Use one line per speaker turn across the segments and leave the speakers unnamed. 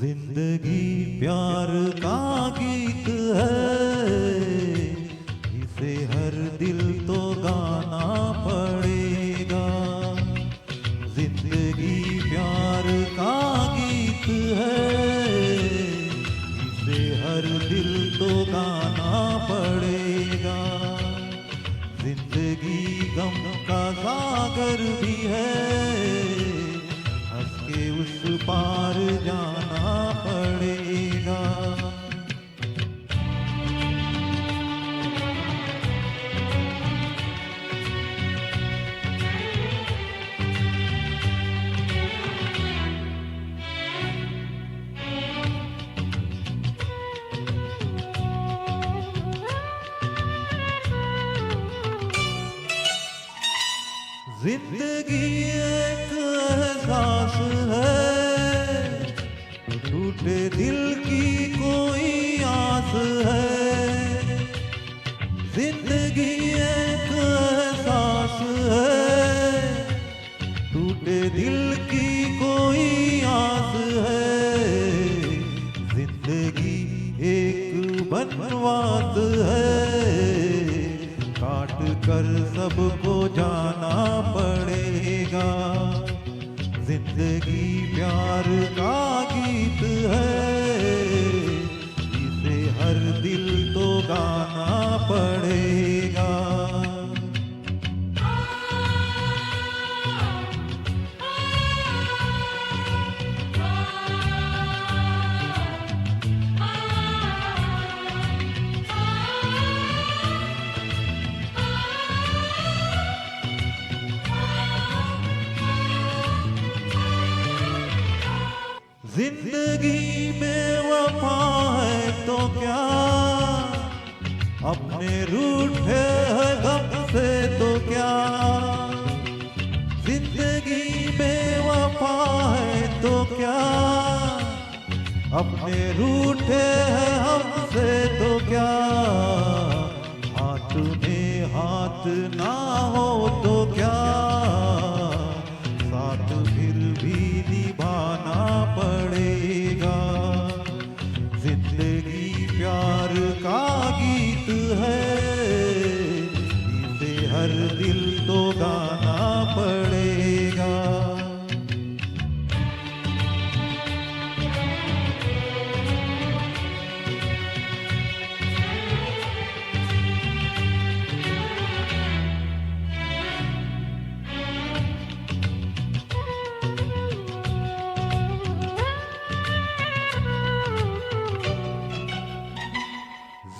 जिंदगी प्यार का गीत है, इसे हर दिल तो गाना पड़ेगा। जिंदगी प्यार का गीत है, इसे हर दिल तो गाना पड़ेगा। जिंदगी गम का सागर भी है, हंस के उस पार जाना पड़ेगा। जिंदगी एक एहसास है, टूटे दिल की कोई आस है। जिंदगी एक एहसास है, टूटे दिल की कोई आस है। जिंदगी एक बनवास है, काट कर सबको जाना पड़ेगा। जिंदगी प्यार का गीत है, इसे हर दिल तो गाना पड़ेगा। जिंदगी में वफा है तो क्या, अपने रूठे हैं गम से तो क्या। जिंदगी में वफा है तो क्या, अपने रूठे हैं हमसे तो क्या। हाथ में हाथ ना हो तो क्या, साथ फिर भी निभाना पड़ेगा। जिंदगी प्यार का गीत है, इसे हर दिल तो गाना पड़ेगा।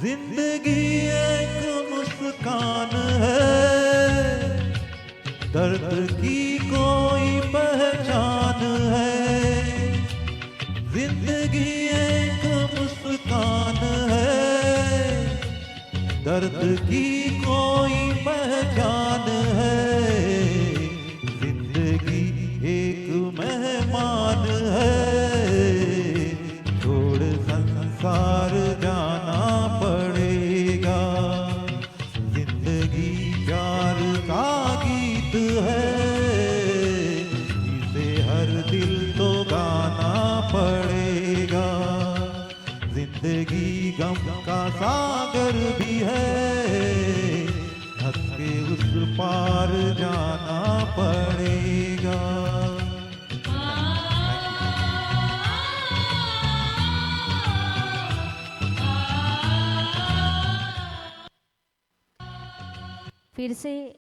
जिंदगी एक मुस्कान है, दर्द की कोई पहचान है। जिंदगी एक मुस्कान है, दर्द की कोई पहचान है। जिंदगी एक मेहमान है, छोड़ संसार जाना पड़ेगा। जिंदगी प्यार का गीत है, इसे हर दिल तो गाना पड़ेगा। जिंदगी गम का सागर भी है, हंस के उस पार जाना पड़ेगा।
फिर से